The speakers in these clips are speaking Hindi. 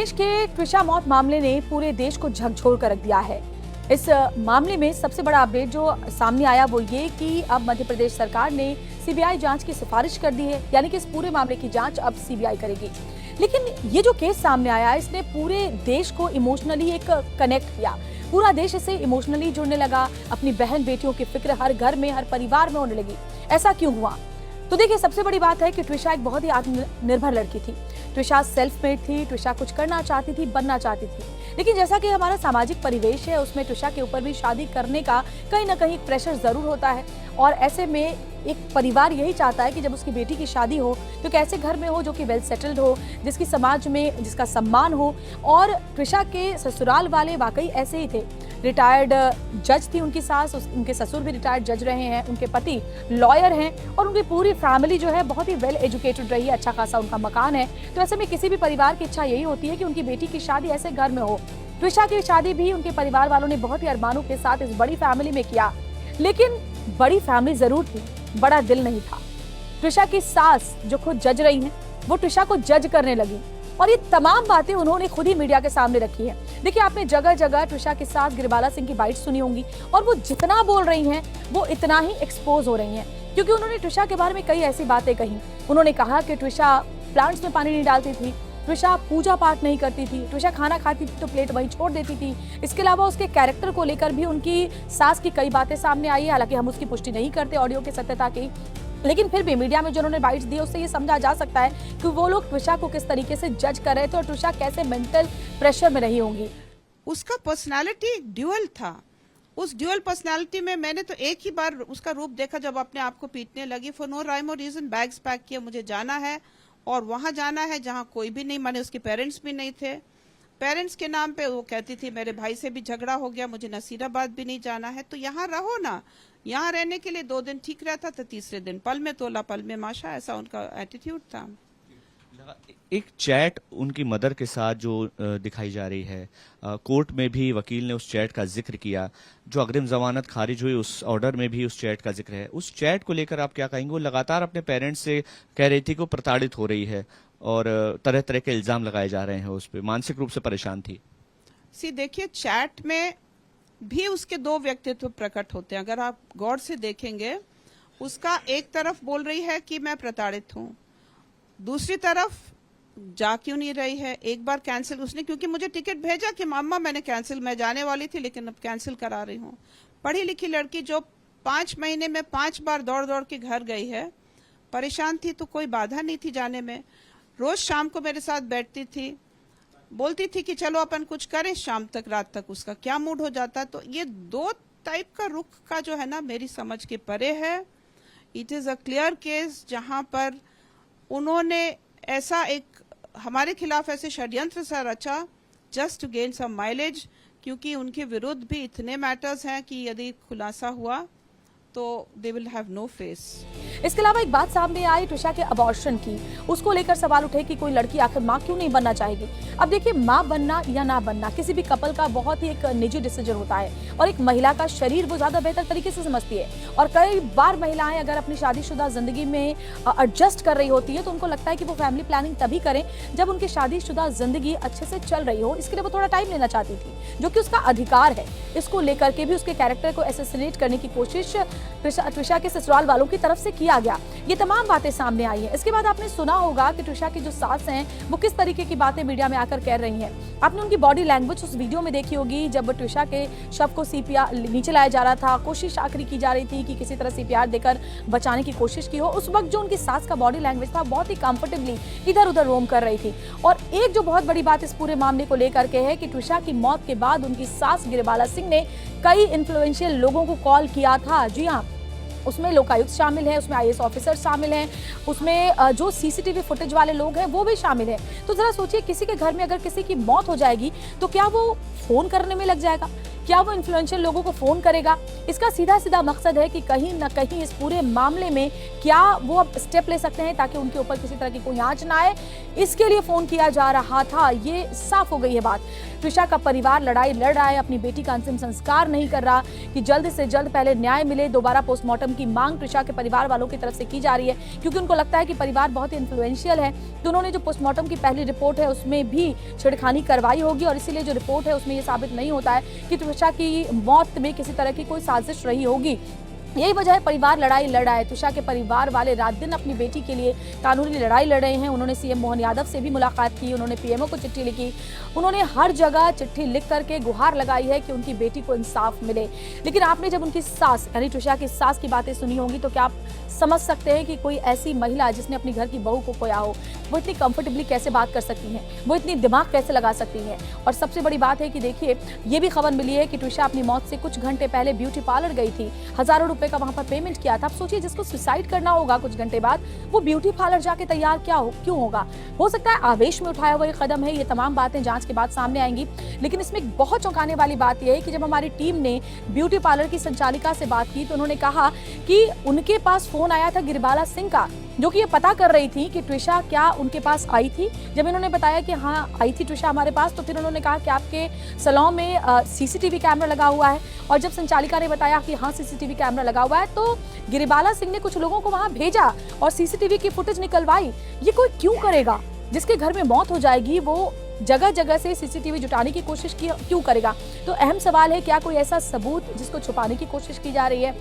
दिनेश के ट्विशा मौत मामले ने पूरे देश को झकझोर कर रख दिया है। इस मामले में सबसे बड़ा अपडेट जो सामने आया वो ये कि अब मध्य प्रदेश सरकार ने सीबीआई जांच की सिफारिश कर दी है, यानी कि इस पूरे मामले की जांच अब सीबीआई करेगी। लेकिन ये जो केस सामने आया इसने पूरे देश को इमोशनली एक कनेक्ट किया। पूरा देश इससे इमोशनली जुड़ने लगा। अपनी बहन बेटियों की फिक्र हर घर में, हर परिवार में होने लगी। ऐसा क्यों हुआ? तो देखिए, सबसे बड़ी बात है कि ट्विशा एक बहुत ही आत्मनिर्भर लड़की थी। ट्विशा सेल्फ मेड थी। ट्विशा कुछ करना चाहती थी, बनना चाहती थी। लेकिन जैसा कि हमारा सामाजिक परिवेश है उसमें ट्विशा के ऊपर भी शादी करने का कहीं ना कहीं प्रेशर जरूर होता है। और ऐसे में एक परिवार यही चाहता है कि जब उसकी बेटी की शादी हो तो एक ऐसे घर में हो जो कि वेल सेटल्ड हो, जिसकी समाज में जिसका सम्मान हो। और ट्विशा के ससुराल वाले वाकई ऐसे ही थे। रिटायर्ड जज थी उनकी सास, उनके ससुर भी रिटायर्ड जज रहे हैं, उनके पति लॉयर हैं और उनकी पूरी फैमिली जो है बहुत ही वेल एजुकेटेड रही है, अच्छा खासा उनका मकान है। तो ऐसे में किसी भी परिवार की इच्छा यही होती है कि उनकी बेटी की शादी ऐसे घर में हो। ट्विशा की शादी भी उनके परिवार वालों ने बहुत ही अरमानों के साथ इस बड़ी फैमिली में किया। लेकिन बड़ी फैमिली जरूर थी, बड़ा दिल नहीं था। ट्विशा की सास जो खुद जज रही हैं, वो ट्विशा को जज करने लगी और ये तमाम बातें उन्होंने खुद ही मीडिया के सामने रखी है। देखिए, आपने जगह जगह ट्विशा की सास गिरबाला सिंह की बाइट सुनी होंगी और वो जितना बोल रही हैं वो इतना ही एक्सपोज हो रही हैं, क्योंकि उन्होंने ट्विशा के बारे में कई ऐसी बातें कही। उन्होंने कहा कि ट्विशा प्लांट्स में पानी नहीं डालती थी, ट्विशा पूजा पाठ नहीं करती थी, ट्विशा खाना खाती थी तो प्लेट वहीं छोड़ देती थी। इसके अलावा उसके कैरेक्टर को लेकर भी उनकी सास की कई बातें सामने आई है। हालांकि हम उसकी पुष्टि नहीं करते ऑडियो की सत्यता की, लेकिन फिर भी मीडिया में जो उन्होंने बाइट्स दी उससे ये समझा जा सकता है कि वो लोग ट्विशा को किस तरीके से जज कर रहे थे और ट्विशा कैसे मेंटल प्रेशर में रही होंगी। उसका पर्सनालिटी ड्यूअल था। उस ड्यूअल पर्सनालिटी में मैंने तो एक ही बार उसका रूप देखा जब अपने आप को पीटने लगी। फॉर नो राइम और रीजन बैग्स पैक किया, मुझे जाना है और वहां जाना है जहां कोई भी नहीं, माने उसके पेरेंट्स भी नहीं थे। पेरेंट्स के नाम पे वो कहती थी मेरे भाई से भी झगड़ा हो गया, मुझे नसीराबाद भी नहीं जाना है। तो यहाँ रहो ना। यहाँ रहने के लिए 2 दिन ठीक रहता था, तीसरे दिन पल में तोला पल में माशा, ऐसा उनका एटीट्यूड था। एक चैट उनकी मदर के साथ जो दिखाई जा रही है, कोर्ट में भी वकील ने उस चैट का जिक्र किया। जो अग्रिम जमानत खारिज हुई उस ऑर्डर में भी उस चैट का जिक्र है। उस चैट को लेकर आप क्या कहेंगे? वो लगातार अपने पेरेंट्स से कह रही थी कि वो प्रताड़ित हो रही है और तरह तरह के इल्जाम लगाए जा रहे हैं उस पर, मानसिक रूप से परेशान थी। देखिए, चैट में भी उसके 2 व्यक्तित्व प्रकट होते हैं। अगर आप गौर से देखेंगे, उसका एक तरफ बोल रही है कि मैं प्रताड़ित हूँ, दूसरी तरफ जा क्यों नहीं रही है। एक बार कैंसिल उसने, क्योंकि मुझे टिकट भेजा कि मामा मैंने कैंसिल, मैं जाने वाली थी लेकिन अब कैंसिल करा रही हूँ। पढ़ी लिखी लड़की जो 5 महीने में 5 बार दौड़ दौड़ के घर गई है, परेशान थी तो कोई बाधा नहीं थी जाने में। रोज शाम को मेरे साथ बैठती थी, बोलती थी कि चलो अपन कुछ करें, शाम तक रात तक उसका क्या मूड हो जाता। तो ये 2 टाइप का रुख का जो है ना, मेरी समझ के परे है। It is a clear case जहां पर उन्होंने ऐसा एक हमारे खिलाफ ऐसे षड्यंत्र सा रचा just to gain some mileage, क्योंकि उनके विरुद्ध भी इतने मैटर्स हैं कि यदि खुलासा हुआ तो they will have no face. इसके अलावा एक बात सामने आई ट्विशा के अबॉर्शन की। उसको लेकर सवाल उठे कि कोई लड़की आखिर मां क्यों नहीं बनना चाहेगी। अब देखिए, मां बनना या ना बनना किसी भी कपल का बहुत ही एक निजी डिसीजन होता है और एक महिला का शरीर वो ज्यादा बेहतर तरीके से समझती है। और कई बार महिलाएं अगर अपनी शादीशुदा जिंदगी में एडजस्ट कर रही होती है तो उनको लगता है कि वो फैमिली प्लानिंग तभी करें जब उनकी शादीशुदा जिंदगी अच्छे से चल रही हो। इसके लिए वो थोड़ा टाइम लेना चाहती थी, जो कि उसका अधिकार है। इसको लेकर के भी उसके कैरेक्टर को असैसिनेट करने की कोशिश ट्विशा के ससुराल वालों की तरफ से किया गया। ये तमाम बातें सामने आई हैं। इसके बाद आपने सुना होगा कि ट्विशा की जो सास हैं वो किस तरीके की बातें मीडिया में आकर कह रही हैं। आपने उनकी बॉडी लैंग्वेज उस वीडियो में देखी होगी जब ट्विशा के शव को सीपीआर नीचे लाया जा रहा था, कोशिश आखिरी की जा रही थी कि किसी तरह सीपीआर देकर बचाने की कोशिश की हो। उस वक्त जो उनकी सास का बॉडी लैंग्वेज था बहुत ही कंफर्टेबली इधर उधर रोम कर रही थी। और एक जो बहुत बड़ी बात इस पूरे मामले को लेकर के है कि ट्विशा की मौत के बाद उनकी सास गिरबाला सिंह ने कई इन्फ्लुएंशियल लोगों को कॉल किया था। जी हाँ, उसमें लोकायुक्त शामिल है, उसमें आईएएस ऑफिसर शामिल हैं, उसमें जो सीसीटीवी फुटेज वाले लोग हैं वो भी शामिल हैं। तो जरा सोचिए, किसी के घर में अगर किसी की मौत हो जाएगी तो क्या वो फोन करने में लग जाएगा? क्या वो इन्फ्लुएंशियल लोगों को फोन करेगा? इसका सीधा सीधा मकसद है कि कहीं ना कहीं इस पूरे मामले में क्या वो अब स्टेप ले सकते हैं ताकि उनके ऊपर किसी तरह की कोई आंच ना आए, इसके लिए फोन किया जा रहा था। ये साफ हो गई है बात। त्रिशा का परिवार लड़ाई लड़ रहा है, अपनी बेटी का अंतिम संस्कार नहीं कर रहा कि जल्द से जल्द पहले न्याय मिले। दोबारा पोस्टमार्टम की मांग त्रिशा के परिवार वालों की तरफ से की जा रही है, क्योंकि उनको लगता है कि परिवार बहुत ही इन्फ्लुएंशियल है। तो उन्होंने जो पोस्टमार्टम की पहली रिपोर्ट है उसमें भी छेड़खानी कार्रवाई होगी, और इसीलिए जो रिपोर्ट है उसमें ये साबित नहीं होता है कि त्रिशा की मौत में किसी तरह की कोई साजिश रही होगी। यही वजह है परिवार लड़ाई लड़ रहा है। त्रिशा के परिवार वाले रात दिन अपनी बेटी के लिए कानूनी लड़ाई लड़ रहे हैं। उन्होंने सीएम मोहन यादव से भी मुलाकात की, उन्होंने पीएमओ को चिट्ठी लिखी, उन्होंने हर जगह चिट्ठी लिख करके गुहार लगाई है कि उनकी बेटी को इंसाफ मिले। लेकिन आपने जब उनकी सास यानी त्रिशा की सास की बातें सुनी होंगी तो क्या आप समझ सकते हैं कि कोई ऐसी महिला जिसने अपनी घर की बहू को खोया हो, वो इतनी कंफर्टेबली कैसे बात कर सकती हैं, वो इतनी दिमाग कैसे लगा सकती हैं। और सबसे बड़ी बात है कि देखिए, ये भी खबर मिली है कि त्रिशा अपनी मौत से कुछ घंटे पहले ब्यूटी पार्लर गई थी, हजारों रुपए का वहां पर पेमेंट किया था। आप सोचिए, जिसको सुसाइड करना होगा कुछ घंटे बाद, वो ब्यूटी पार्लर जाके तैयार क्यों होगा? हो सकता है आवेश में उठाया हुआ ये कदम है। ये तमाम बातें जांच के बाद सामने आएंगी। लेकिन इसमें एक बहुत चौंकाने वाली बात यह है कि जब हमारी टीम ने ब्यूटी पार्लर की संचालिका से बात की तो उन्होंने कहा कि उनके पास फोन आया था गिरिबाला सिंह का, जो कि ये पता कर रही थी कि त्रिशा क्या उनके पास आई थी। जब इन्होंने बताया कि हाँ आई थी त्रिशा हमारे पास, तो फिर उन्होंने कहा कि आपके सैलून में सीसीटीवी कैमरा लगा हुआ है। और जब संचालिका ने बताया कि हाँ सीसीटीवी कैमरा लगा हुआ है, तो गिरिबाला सिंह ने कुछ लोगों को वहां भेजा और सीसीटीवी की फुटेज निकलवाई। ये कोई क्यों करेगा? जिसके घर में मौत हो जाएगी वो जगह जगह से सीसीटीवी जुटाने की कोशिश क्यों करेगा? तो अहम सवाल है, क्या कोई ऐसा सबूत जिसको छुपाने की कोशिश की जा रही है?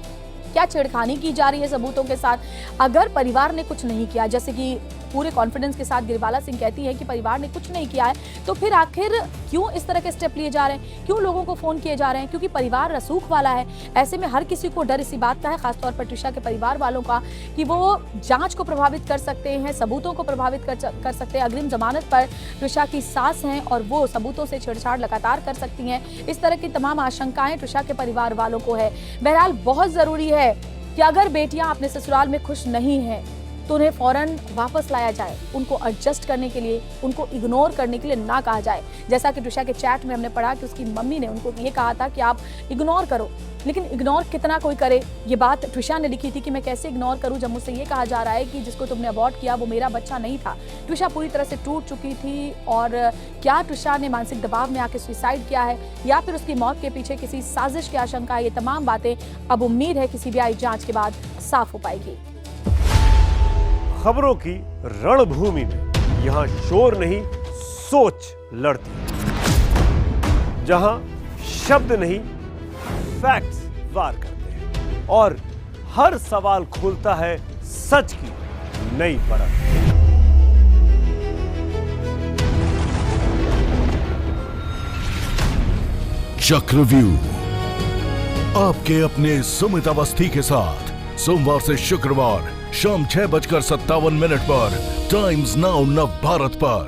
क्या छेड़खानी की जा रही है सबूतों के साथ? अगर परिवार ने कुछ नहीं किया, जैसे कि पूरे कॉन्फिडेंस के साथ गिरिबाला सिंह कहती है कि परिवार ने कुछ नहीं किया है, तो फिर आखिर क्यों इस तरह के स्टेप लिए जा रहे हैं? क्यों लोगों को फोन किए जा रहे हैं? क्योंकि परिवार रसूख वाला है। ऐसे में हर किसी को डर इसी बात का है, खासतौर पर त्रिशा के परिवार वालों का, कि वो जांच को प्रभावित कर सकते हैं, सबूतों को प्रभावित कर सकते हैं। अग्रिम जमानत पर त्रिशा की सास हैं और वो सबूतों से छेड़छाड़ लगातार कर सकती हैं। इस तरह की तमाम आशंकाएं त्रिशा के परिवार वालों को है। बहरहाल बहुत जरूरी है कि अगर बेटियां अपने ससुराल में खुश नहीं हैं तो उन्हें फौरन वापस लाया जाए। उनको एडजस्ट करने के लिए, उनको इग्नोर करने के लिए ना कहा जाए। जैसा कि त्रिशा के चैट में हमने पढ़ा कि उसकी मम्मी ने उनको ये कहा था कि आप इग्नोर करो, लेकिन इग्नोर कितना कोई करे? ये बात त्रिशा ने लिखी थी कि मैं कैसे इग्नोर करूं जब मुझसे ये कहा जा रहा है कि जिसको तुमने अबॉर्ट किया वो मेरा बच्चा नहीं था। त्रिशा पूरी तरह से टूट चुकी थी। और क्या त्रिशा ने मानसिक दबाव में आके सुसाइड किया है या फिर उसकी मौत के पीछे किसी साजिश की आशंका है? ये तमाम बातें अब उम्मीद है कि सीबीआई जांच के बाद साफ हो पाएगी। खबरों की रणभूमि में यहां शोर नहीं सोच लड़ती है, जहां शब्द नहीं फैक्ट्स वार करते हैं और हर सवाल खोलता है सच की नई परत। चक्रव्यूह आपके अपने सुमित अवस्थी के साथ सोमवार से शुक्रवार शाम 6:57 पर टाइम्स नाउ नव भारत पर।